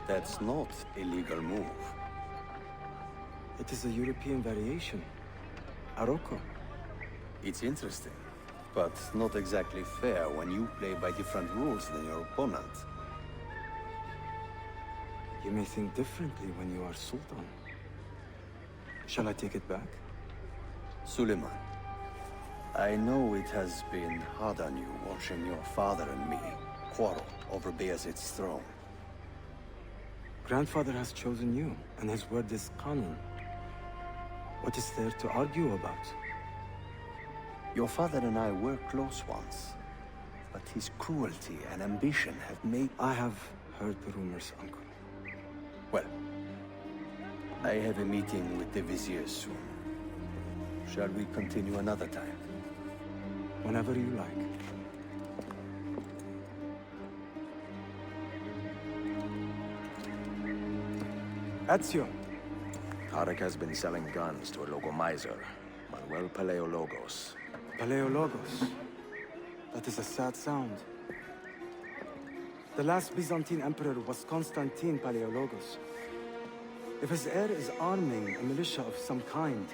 That's not a legal move. It is a European variation. Aroko. It's interesting, but not exactly fair when you play by different rules than your opponent. You may think differently when you are Sultan. Shall I take it back? Suleiman, I know it has been hard on you watching your father and me quarrel over Bayezid's throne. Grandfather has chosen you, and his word is Qanun. What is there to argue about? Your father and I were close once, but his cruelty and ambition have made... I have heard the rumors, Uncle. Well, I have a meeting with the Vizier soon. Shall we continue another time? Whenever you like. Ezio. Tarek has been selling guns to a local miser, Manuel Paleologos. Paleologos. That is a sad sound. The last Byzantine emperor was Constantine Paleologos. If his heir is arming a militia of some kind,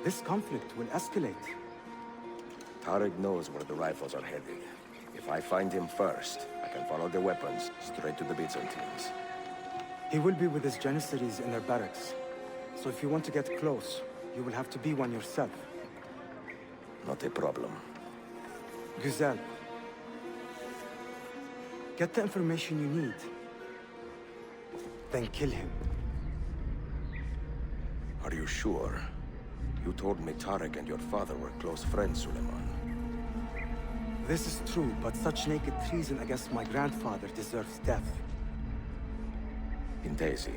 this conflict will escalate. Tarek knows where the rifles are headed. If I find him first, I can follow the weapons straight to the Byzantines. He will be with his Janissaries in their barracks. So if you want to get close, you will have to be one yourself. Not a problem. Güzel. Get the information you need. Then kill him. Are you sure? You told me Tarek and your father were close friends, Suleiman. This is true, but such naked treason against my grandfather deserves death. Intesi.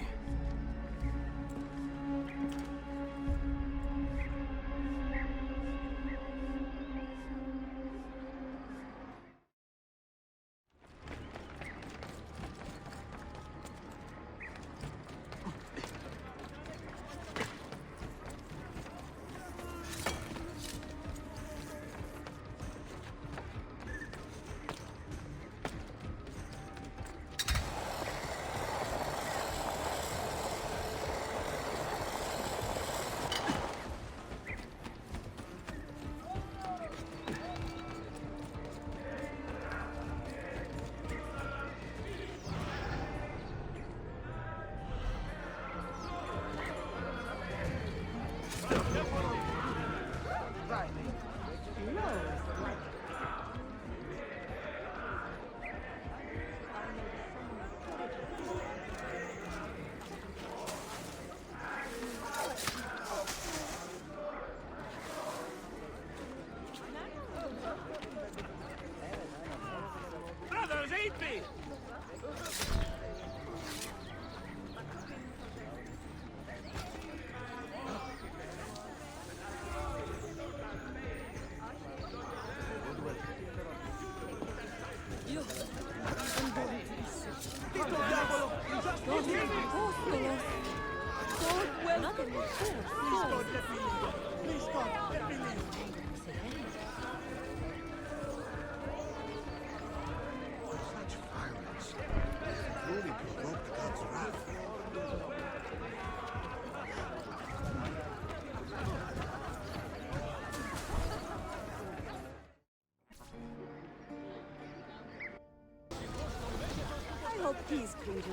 Brothers, eat me!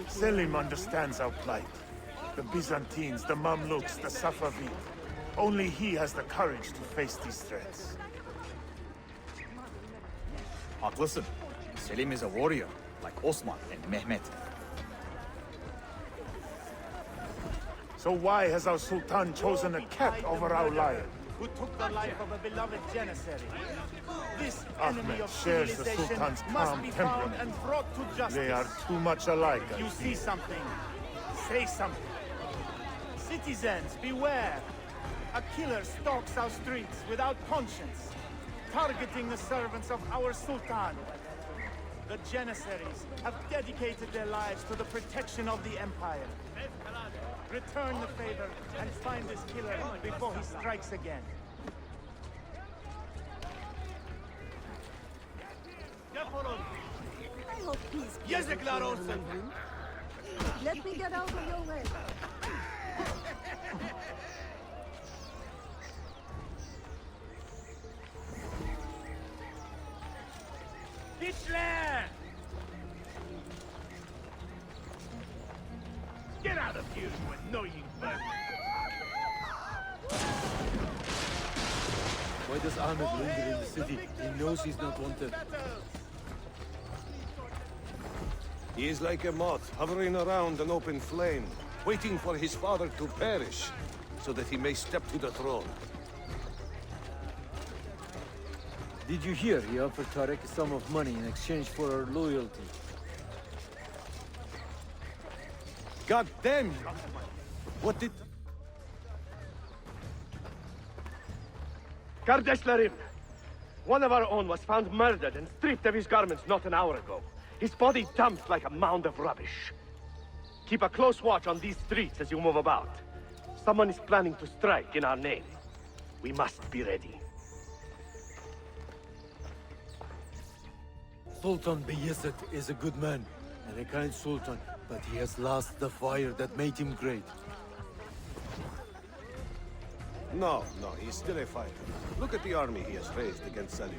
Selim understands our plight. The Byzantines, the Mamluks, the Safavid. Only he has the courage to face these threats. Haklısın. Selim is a warrior, like Osman and Mehmet. So why has our Sultan chosen a cat over our lion? Who took the life of a beloved janissary. This enemy Ahmed of shares the civilization Sultan's must calm be found temperament. and brought to justice. They are too much alike. I You see fear. something, say something. Citizens, beware. A killer stalks our streets without conscience, targeting the servants of our Sultan. The janissaries have dedicated their lives to the protection of the Empire. Return the favor and find this killer before he strikes again. I hope peace. Yazıklar olsun. Let me get out of your way. Hitler! Get out of here, you annoying bird! Why does Ahmed linger in the city? He knows he's not wanted. He is like a moth, hovering around an open flame, waiting for his father to perish, so that he may step to the throne. Did you hear? He offered Tarek a sum of money in exchange for our loyalty. God damn you! What did... Gardeslarim! One of our own was found murdered and stripped of his garments not an hour ago. His body dumped like a mound of rubbish. Keep a close watch on these streets as you move about. Someone is planning to strike in our name. We must be ready. Sultan Bayezid is a good man and a kind sultan, but he has lost the fire that made him great. No, he's still a fighter. Look at the army he has raised against Salim.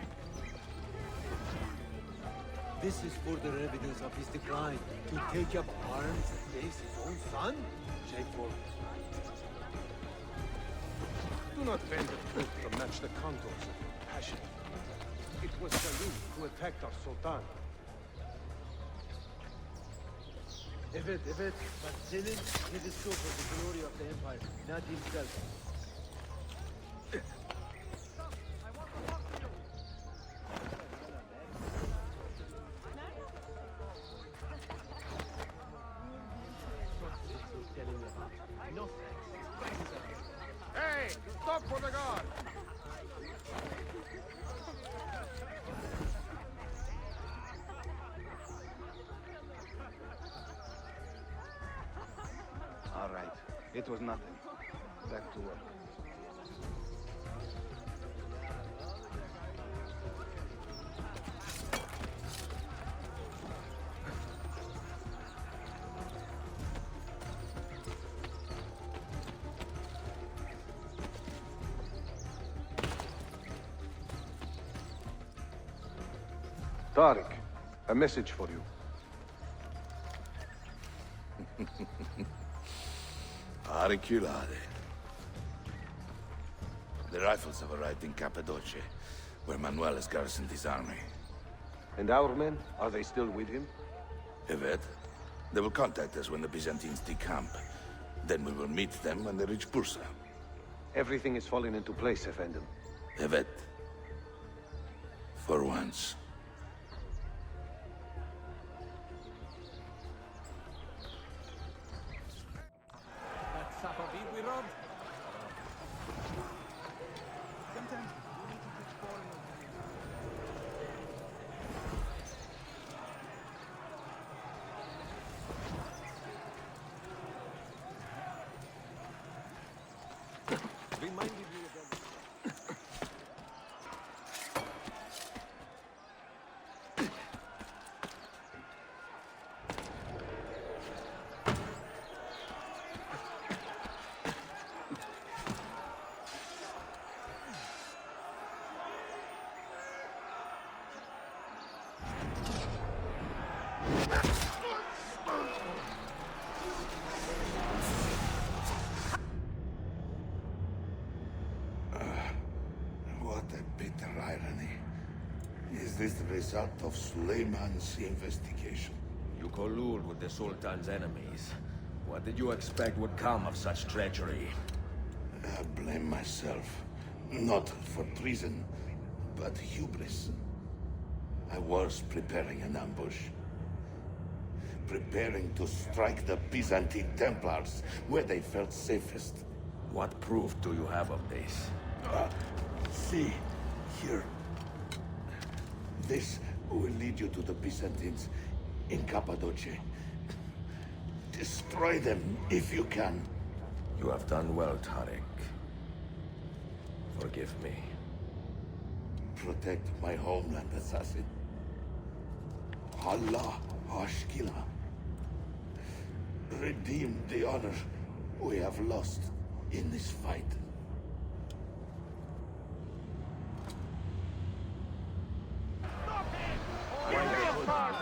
This is further evidence of his decline. To take up arms against his own son? Shameful. Do not bend the truth to match the contours of your passion. It was Salim who attacked our Sultan. Evet, but Selim did it so for the glory of the Empire, not himself. Hey! Stop for the guard! All right. It was nothing. Back to work. Tariq, a message for you. Auriculade. The rifles have arrived in Cappadocia, where Manuel has garrisoned his army. And our men, are they still with him? Evet. They will contact us when the Byzantines decamp. Then we will meet them when they reach Bursa. Everything is falling into place, Effendim. Evet. For once. Reminded me of What a bitter irony. Is this the result of Suleiman's investigation? You collude with the Sultan's enemies. What did you expect would come of such treachery? I blame myself. Not for treason, but hubris. I was preparing an ambush. Preparing to strike the Byzantine Templars where they felt safest. What proof do you have of this? See, here. This will lead you to the Byzantines in Cappadocia. Destroy them if you can. You have done well, Tariq. Forgive me. Protect my homeland, assassin. Allah Ashkila. redeem the honor we have lost in this fight.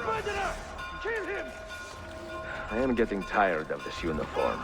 Murderer! Kill him! I am getting tired of this uniform.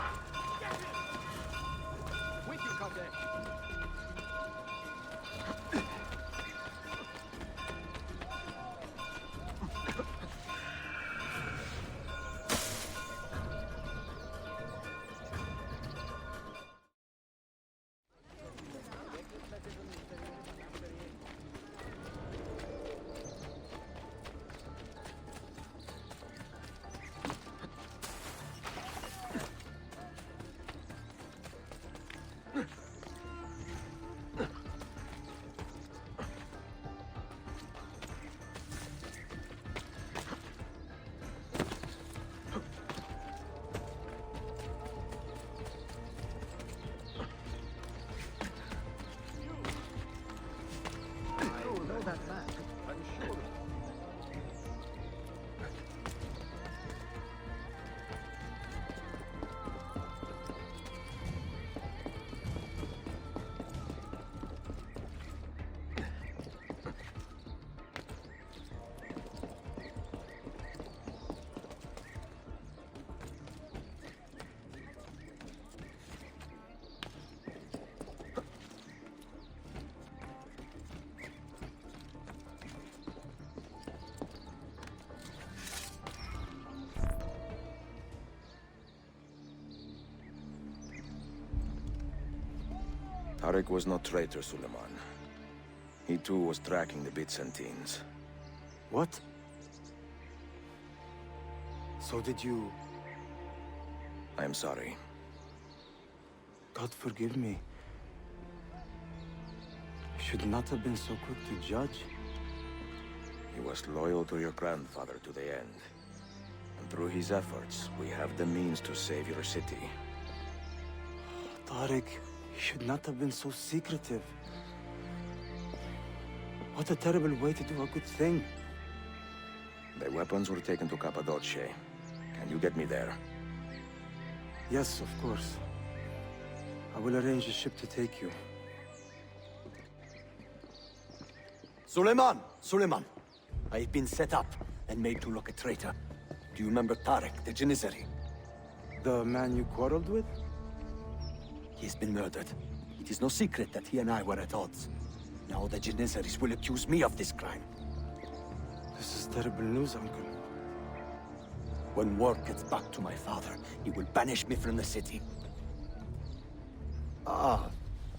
Tarek was no traitor, Suleiman. He too was tracking the Byzantines. What? So did you... I am sorry. God forgive me. Should not have been so quick to judge. He was loyal to your grandfather to the end. And through his efforts, we have the means to save your city. Tariq, you should not have been so secretive. What a terrible way to do a good thing. The weapons were taken to Cappadocia. Can you get me there? Yes, of course. I will arrange a ship to take you. Suleiman! Suleiman! I've been set up and made to look a traitor. Do you remember Tarek, the Janissary? The man you quarreled with? He's been murdered. It is no secret that he and I were at odds. Now the Janissaries will accuse me of this crime. This is terrible news, Uncle. When word gets back to my father, he will banish me from the city. Ah,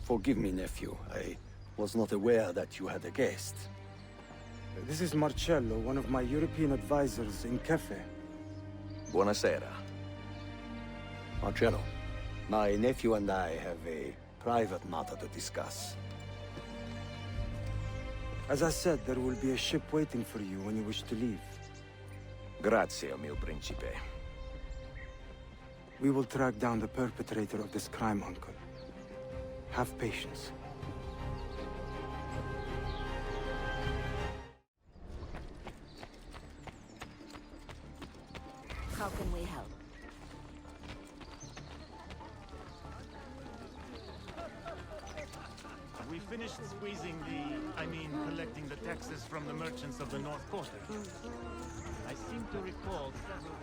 forgive me, nephew. I was not aware that you had a guest. This is Marcello, one of my European advisors in Cafe. Buonasera. Marcello, my nephew and I have a private matter to discuss. As I said, there will be a ship waiting for you when you wish to leave. Grazie, mio principe. We will track down the perpetrator of this crime, Uncle. Have patience. How can we help? We finished squeezing collecting the taxes from the merchants of the North Quarter. I seem to recall several...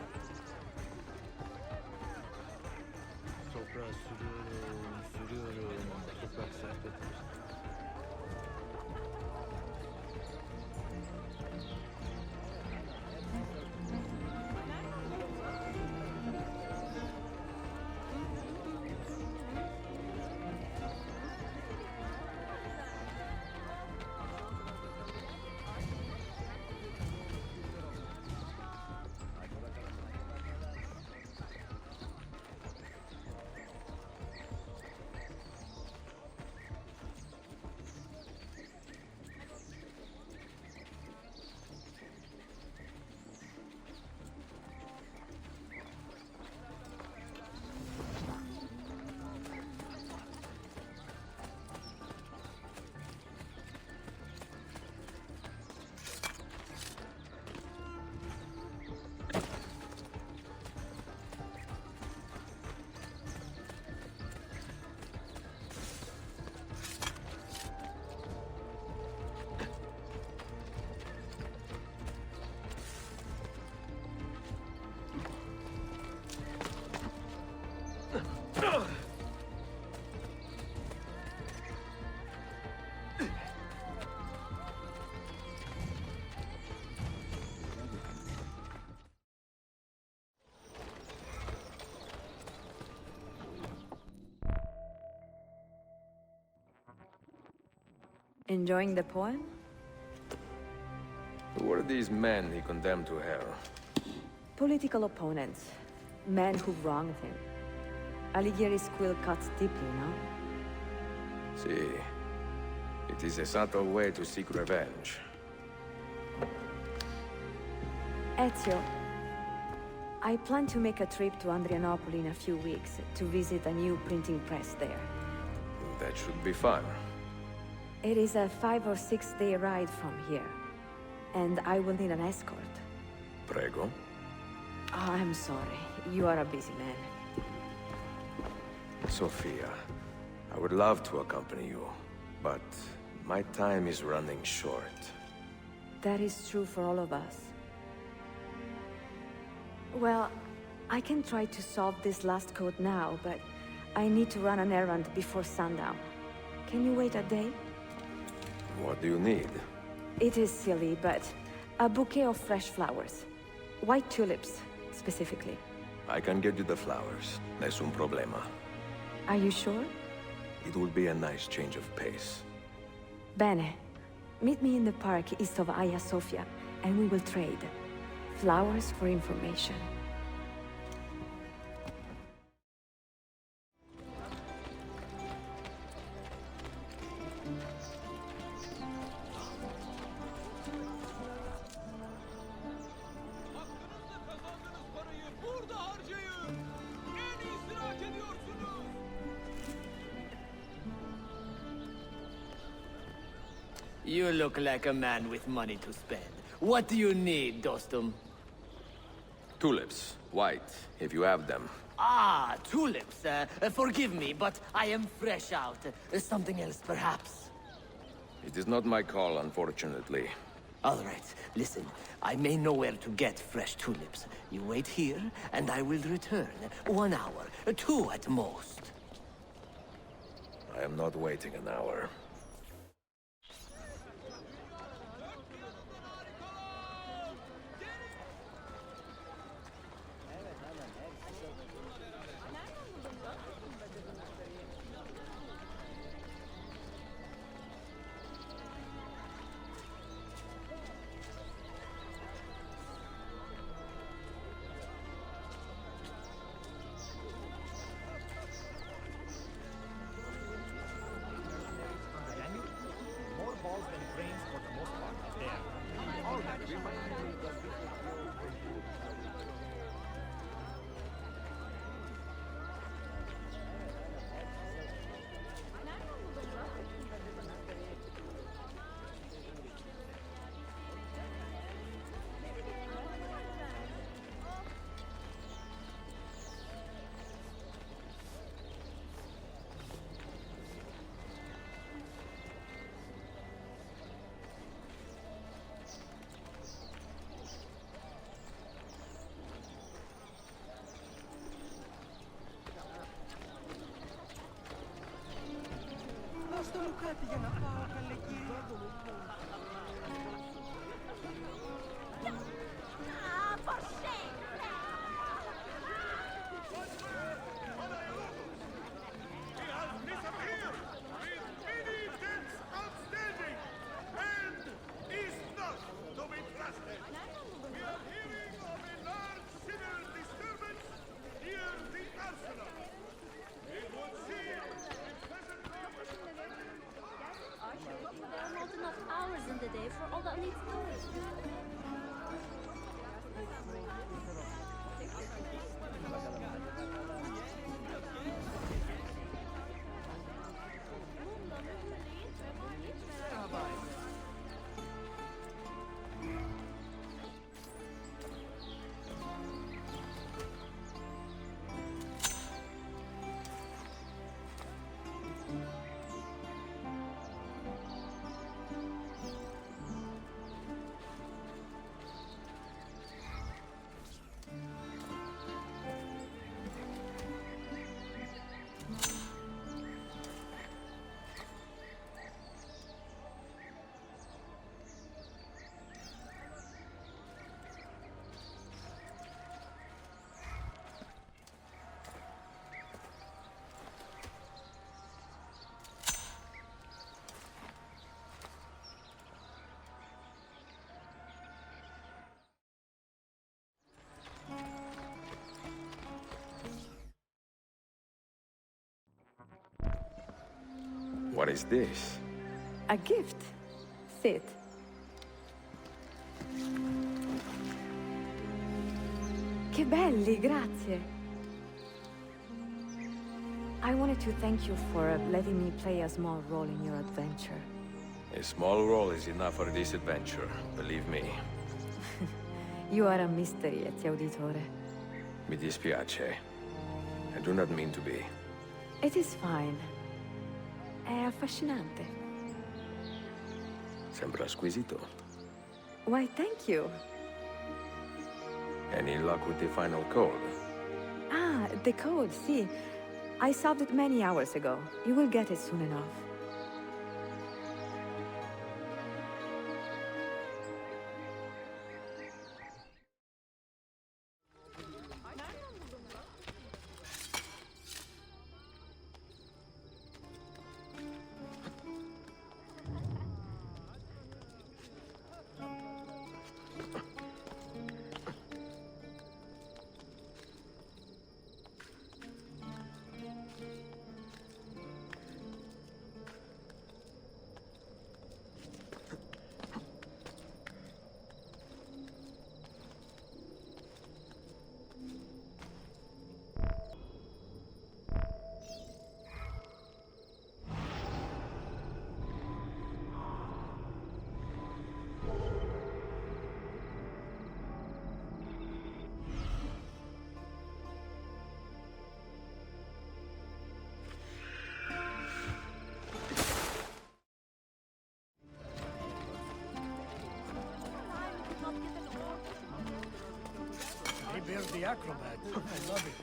Enjoying the poem? Who were these men he condemned to hell? Political opponents. Men who wronged him. Alighieri's quill cuts deeply, no? See, it is a subtle way to seek revenge. Ezio, I plan to make a trip to Andrianople in a few weeks to visit a new printing press there. That should be fun. It is a 5 or 6 day ride from here, and I will need an escort. Prego. Oh, I'm sorry. You are a busy man. Sophia, I would love to accompany you, but my time is running short. That is true for all of us. Well, I can try to solve this last code now, but I need to run an errand before sundown. Can you wait a day? What do you need? It is silly, but a bouquet of fresh flowers. White tulips, specifically. I can get you the flowers. Nessun problema. Are you sure? It will be a nice change of pace. Bene. Meet me in the park east of Hagia Sophia, and we will trade. Flowers for information. You look like a man with money to spend. What do you need, Dostum? Tulips. White, if you have them. Ah, tulips. Forgive me, but I am fresh out. Something else, perhaps? It is not my call, unfortunately. All right, listen. I may know where to get fresh tulips. You wait here, and I will return. 1 hour, 2 at most. I am not waiting an hour. Δώστε μου κάτι για να πάω, καλέ κύριε. What is this? A gift. Sit. Che belli, grazie. I wanted to thank you for letting me play a small role in your adventure. A small role is enough for this adventure, believe me. You are a mystery, Ezio Auditore. Mi dispiace. I do not mean to be. It is fine. È affascinante. Sembra squisito. Why, thank you. Any luck with the final code? Ah, the code, see. I solved it many hours ago. You will get it soon enough. Bear the acrobat. I love it.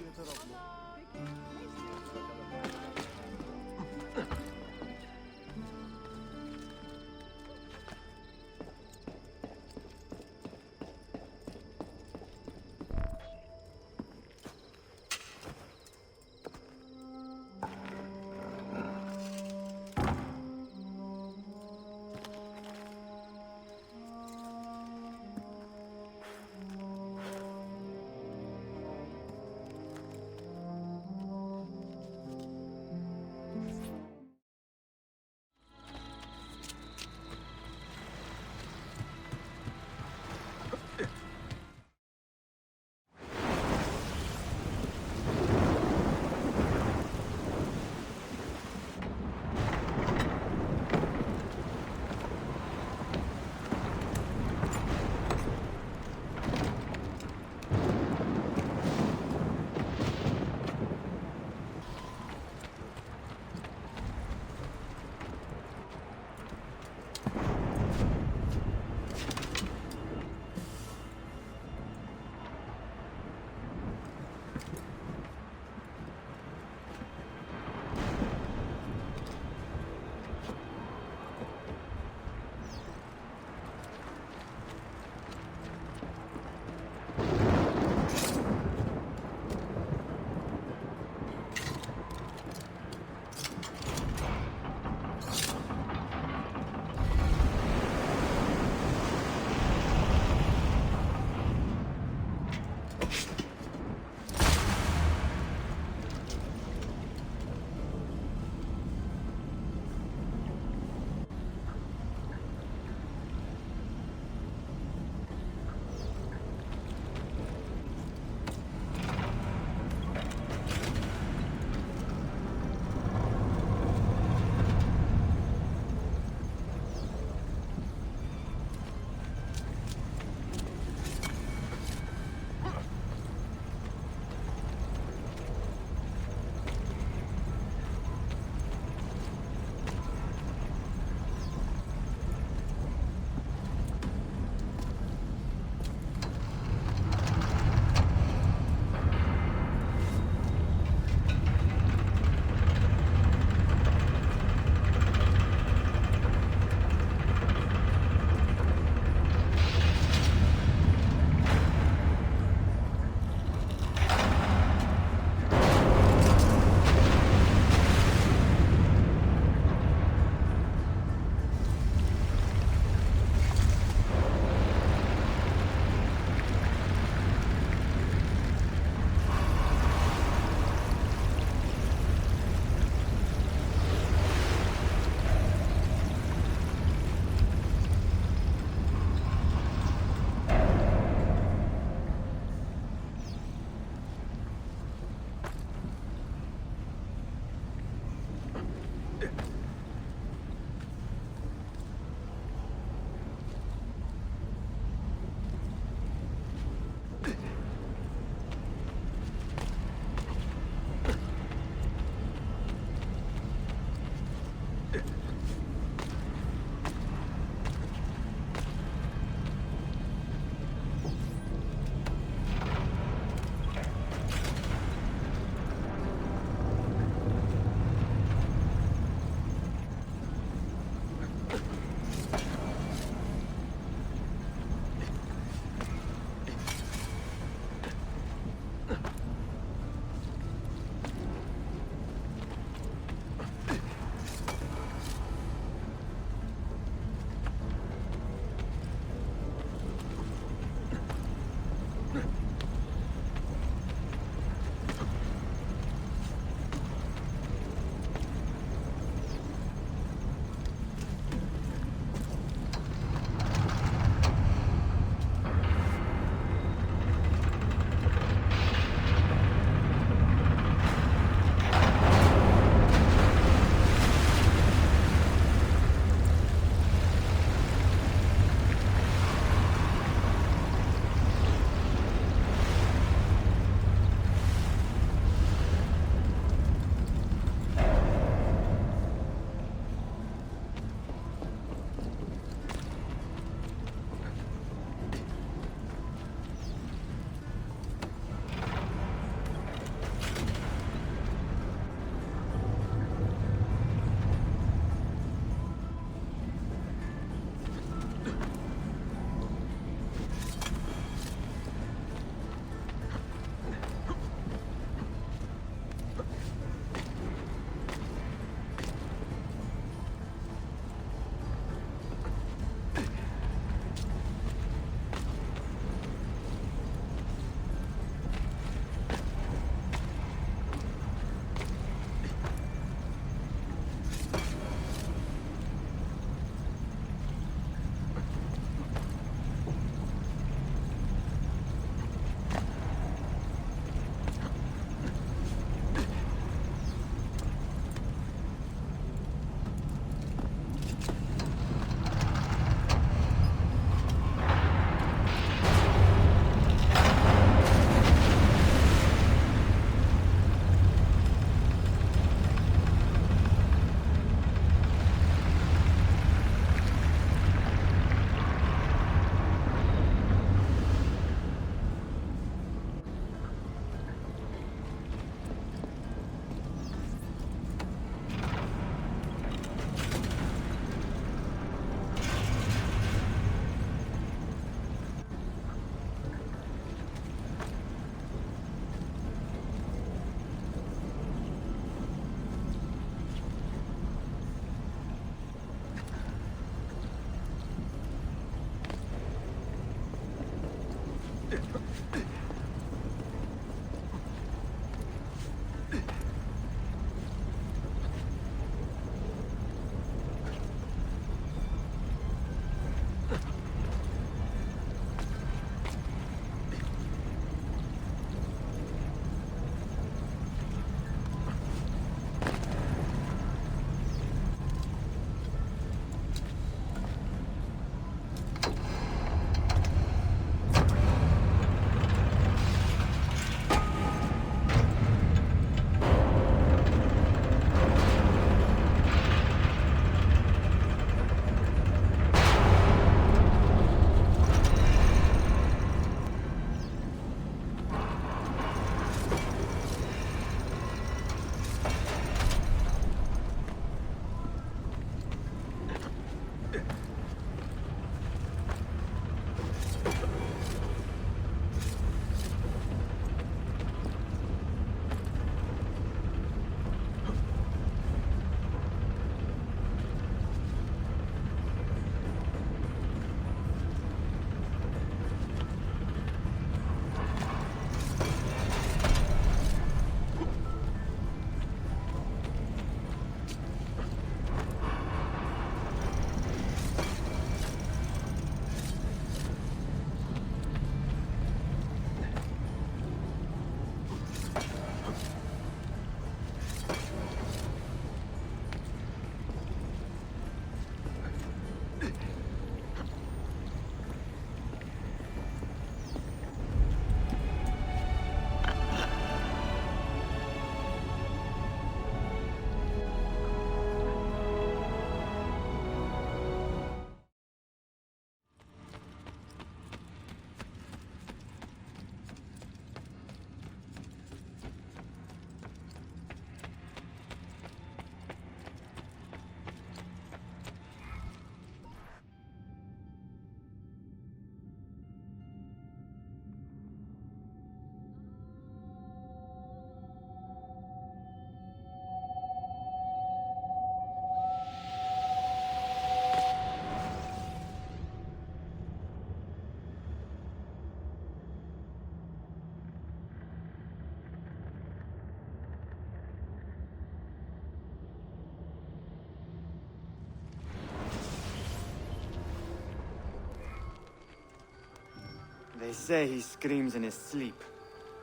They say he screams in his sleep,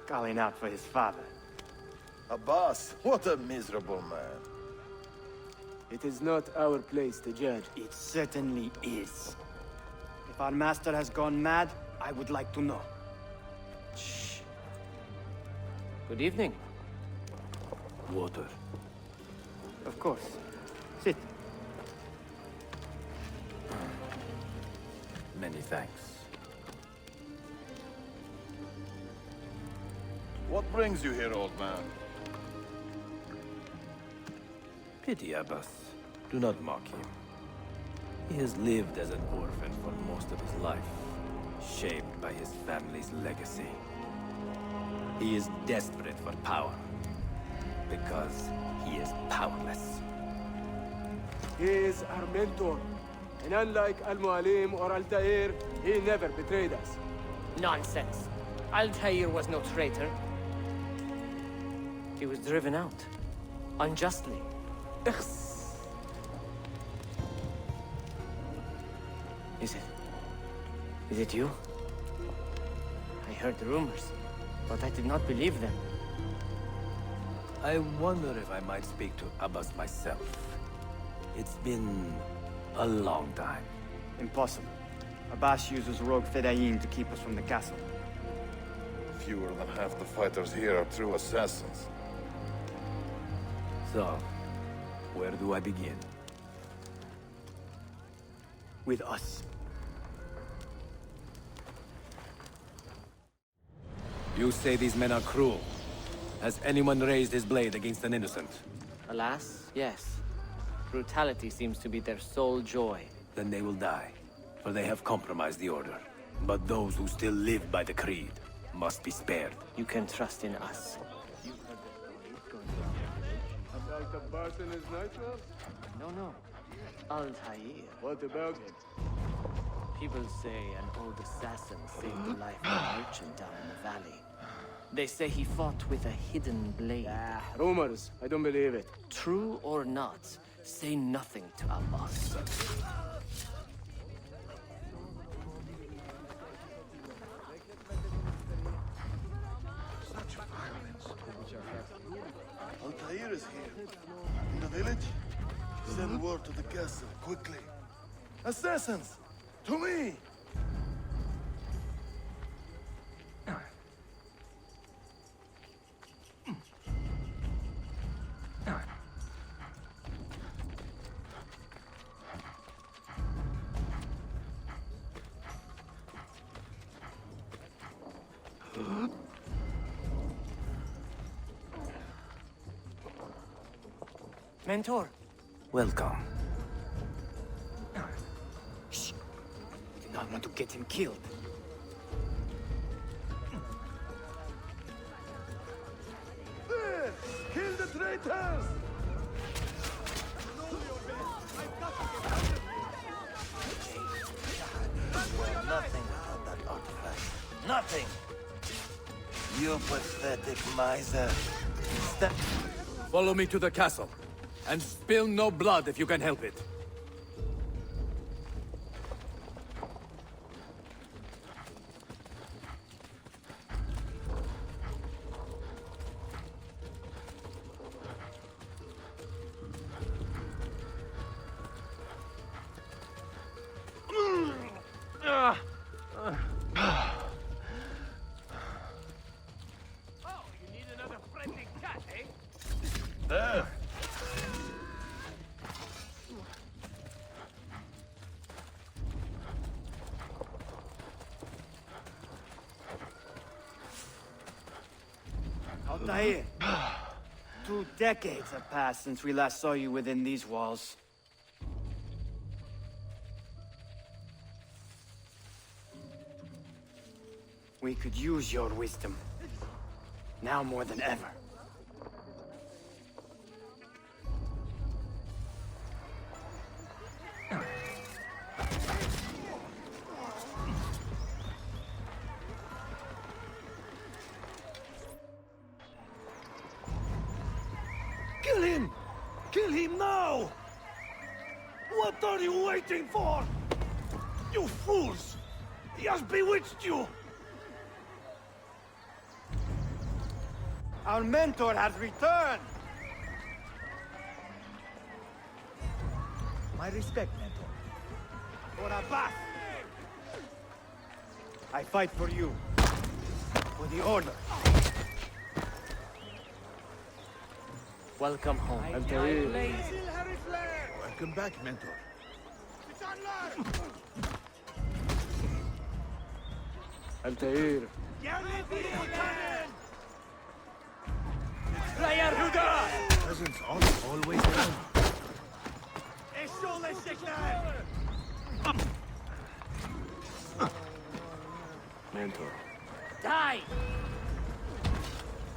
calling out for his father. Abbas, what a miserable man. It is not our place to judge. It certainly is. If our master has gone mad, I would like to know. Shh. Good evening. Water. Of course. Sit. Many thanks. What brings you here, old man? Pity Abbas. Do not mock him. He has lived as an orphan for most of his life, shaped by his family's legacy. He is desperate for power, because he is powerless. He is our mentor. And unlike Al-Mualim or Altair, he never betrayed us. Nonsense. Altair was no traitor. He was driven out. Unjustly. Is it you? I heard the rumors, but I did not believe them. I wonder if I might speak to Abbas myself. It's been a long time. Impossible. Abbas uses rogue Fedayeen to keep us from the castle. Fewer than half the fighters here are true assassins. So, where do I begin? With us. You say these men are cruel. Has anyone raised his blade against an innocent? Alas, yes. Brutality seems to be their sole joy. Then they will die, for they have compromised the Order. But those who still live by the Creed must be spared. You can trust in us. About Abbas and his nightmares? No. Altair. What about him? People say an old assassin saved the life of a merchant down in the valley. They say he fought with a hidden blade. Ah, rumors. I don't believe it. True or not, say nothing to Abbas. Altair is here. In the village? Send word to the castle, quickly. Assassins! To me! Mentor! Welcome. Shh! Do not want to get him killed. There! Kill the traitors! Nothing without that artifact. Nothing! You pathetic miser. Follow me to the castle. And spill no blood if you can help it. Altair, 2 decades have passed since we last saw you within these walls. We could use your wisdom. Now more than ever. Kill him! Kill him now! What are you waiting for? You fools! He has bewitched you! Our mentor has returned! My respect, Mentor. For Abbas! I fight for you. For the Order. Welcome home. Altair. Welcome back, Mentor. Altair. Presents always around. Mentor. Die!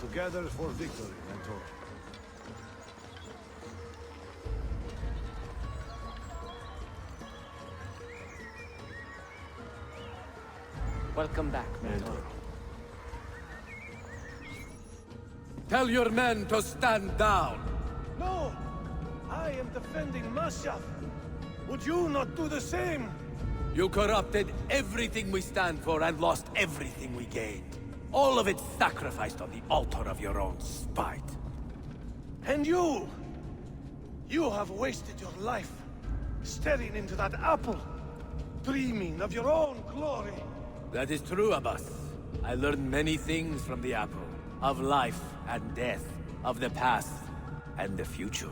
Together for victory, Mentor. Welcome back, Mentor. Tell your men to stand down. No! I am defending Mashaf. Would you not do the same? You corrupted everything we stand for and lost everything we gained. All of it sacrificed on the altar of your own spite. And you! You have wasted your life, staring into that apple, dreaming of your own glory. That is true, Abbas. I learned many things from the apple. Of life and death. Of the past and the future.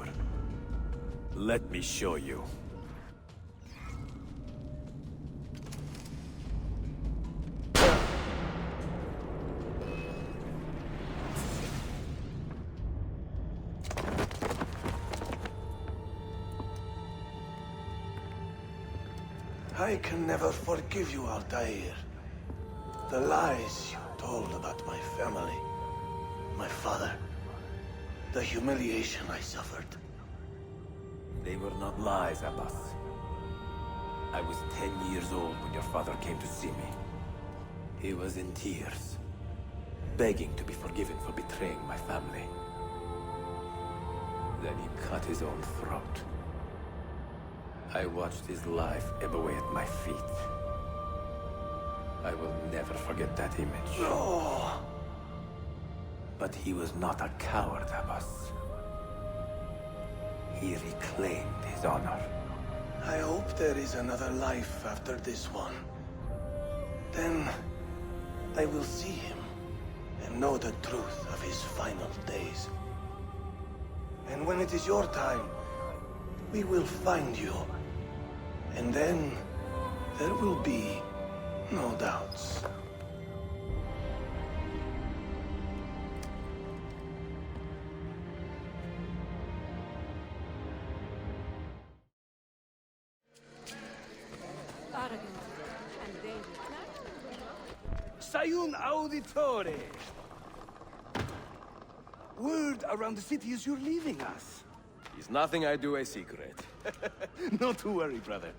Let me show you. I can never forgive you, Altair. The lies you told about my family, my father, the humiliation I suffered. They were not lies, Abbas. I was 10 years old when your father came to see me. He was in tears, begging to be forgiven for betraying my family. Then he cut his own throat. I watched his life ebb away at my feet. I will never forget that image. No! But he was not a coward, Abbas. He reclaimed his honor. I hope there is another life after this one. Then I will see him and know the truth of his final days. And when it is your time, we will find you. And then there will be no doubts. Sayun Auditore! Word around the city is you're leaving us. Is nothing I do a secret. Not to worry, brother.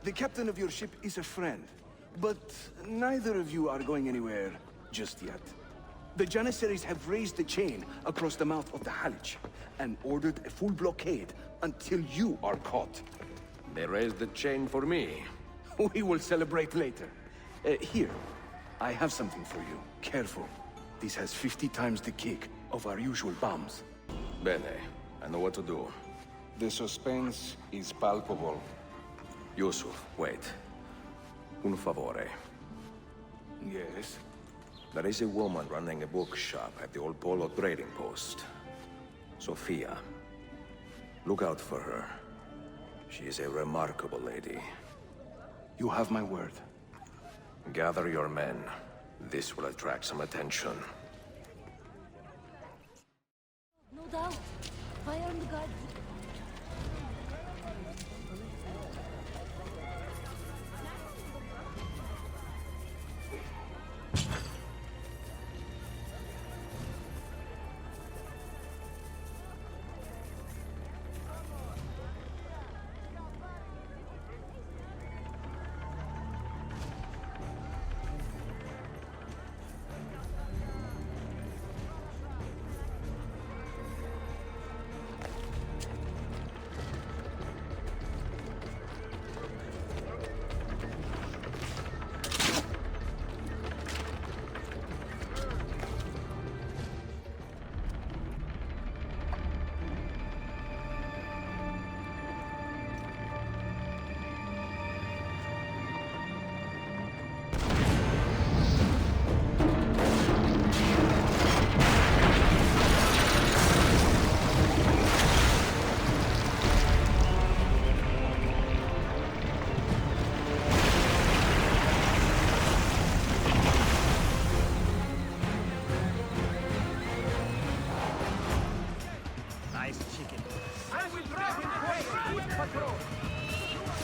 The captain of your ship is a friend, but neither of you are going anywhere just yet. The Janissaries have raised the chain across the mouth of the Halij and ordered a full blockade until you are caught. They raised the chain for me. We will celebrate later. Here, I have something for you. Careful. This has 50 times the kick of our usual bombs. Bene, I know what to do. The suspense is palpable. Yusuf, wait. Un favore. Yes? There is a woman running a bookshop at the old Polo trading post. Sophia. Look out for her. She is a remarkable lady. You have my word. Gather your men. This will attract some attention. No doubt. Fire on the guard.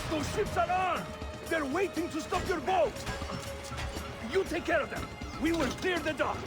Those ships are armed! They're waiting to stop your boat! You take care of them! We will clear the dock!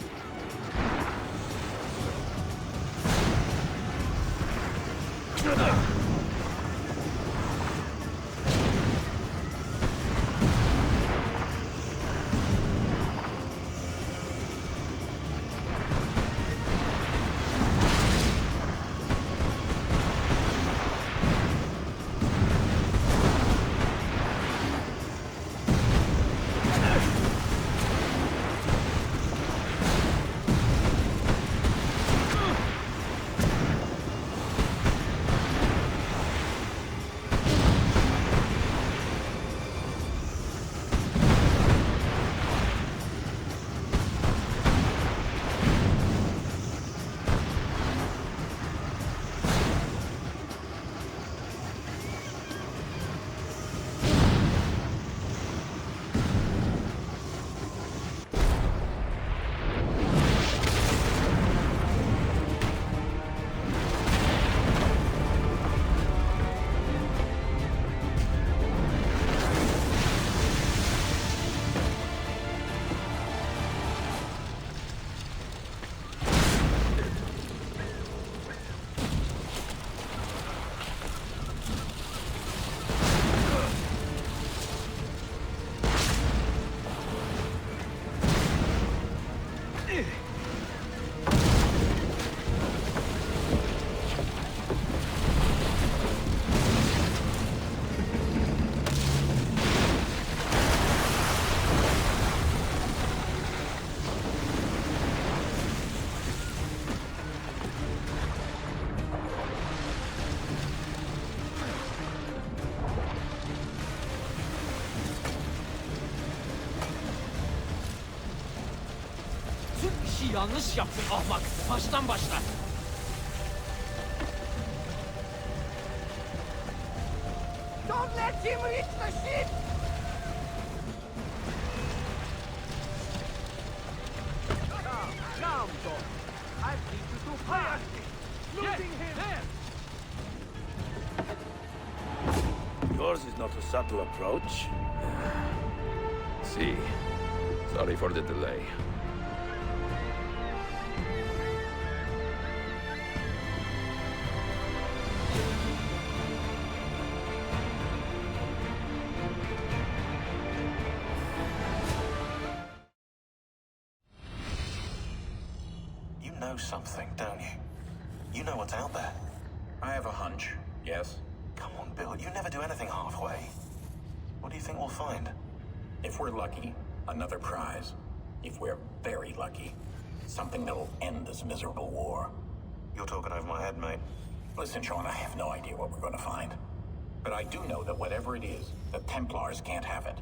işi yanlış yaptın ahmak. Baştan başla. Don't let him reach the ship! Calm, Doc. I need you to fire. Losing him! Yours is not a subtle approach. See. Sorry for the delay. You know something, don't you? You know what's out there. I have a hunch, yes. Come on, Bill, you never do anything halfway. What do you think we'll find? If we're lucky, another prize. If we're very lucky, something that'll end this miserable war. You're talking over my head, mate. Listen, Sean, I have no idea what we're going to find. But I do know that whatever it is, the Templars can't have it.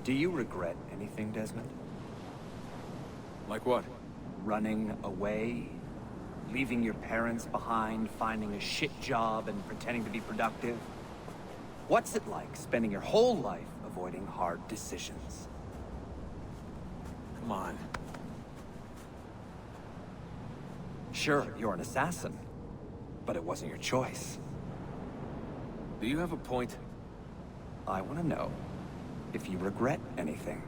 Do you regret anything, Desmond? Like what? Running away? Leaving your parents behind, finding a shit job, and pretending to be productive? What's it like spending your whole life avoiding hard decisions? Come on. Sure, you're an assassin, but it wasn't your choice. Do you have a point? I want to know if you regret anything.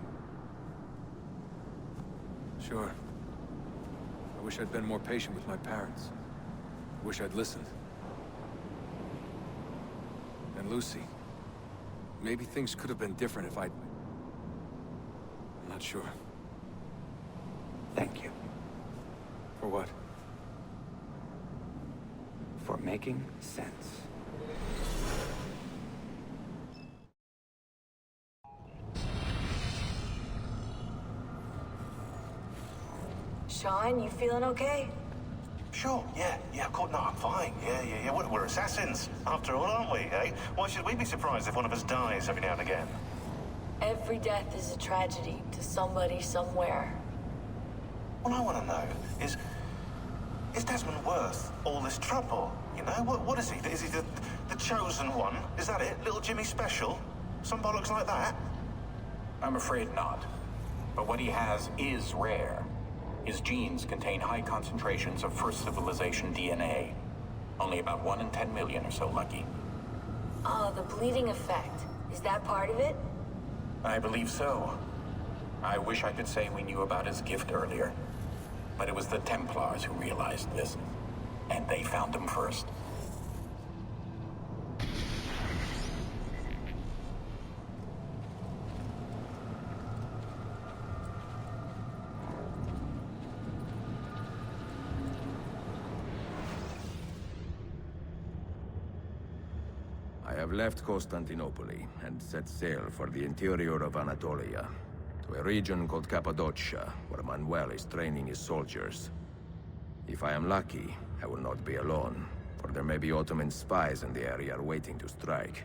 Sure. I wish I'd been more patient with my parents. I wish I'd listened. And Lucy. Maybe things could have been different if I'm not sure. Thank you. For what? For making sense. Sean, you feeling okay? Sure, yeah, of course, no, I'm fine. Yeah. We're assassins, after all, aren't we, eh? Why should we be surprised if one of us dies every now and again? Every death is a tragedy to somebody somewhere. What I want to know is Desmond worth all this trouble, you know? What is he? Is he the chosen one? Is that it? Little Jimmy Special? Some bollocks like that? I'm afraid not. But what he has is rare. His genes contain high concentrations of First Civilization DNA. Only about 1 in 10 million are so lucky. The bleeding effect. Is that part of it? I believe so. I wish I could say we knew about his gift earlier. But it was the Templars who realized this. And they found him first. I have left Constantinople and set sail for the interior of Anatolia, to a region called Cappadocia, where Manuel is training his soldiers. If I am lucky, I will not be alone, for there may be Ottoman spies in the area waiting to strike.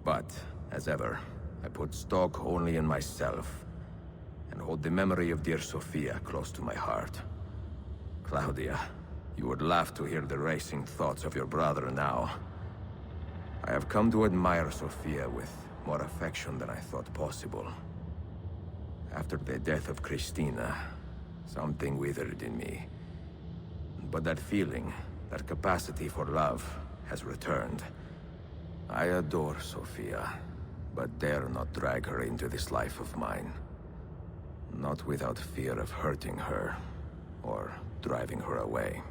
But, as ever, I put stock only in myself, and hold the memory of dear Sophia close to my heart. Claudia, you would laugh to hear the racing thoughts of your brother now. I have come to admire Sophia with more affection than I thought possible. After the death of Christina, something withered in me. But that feeling, that capacity for love, has returned. I adore Sophia, but dare not drag her into this life of mine. Not without fear of hurting her, or driving her away.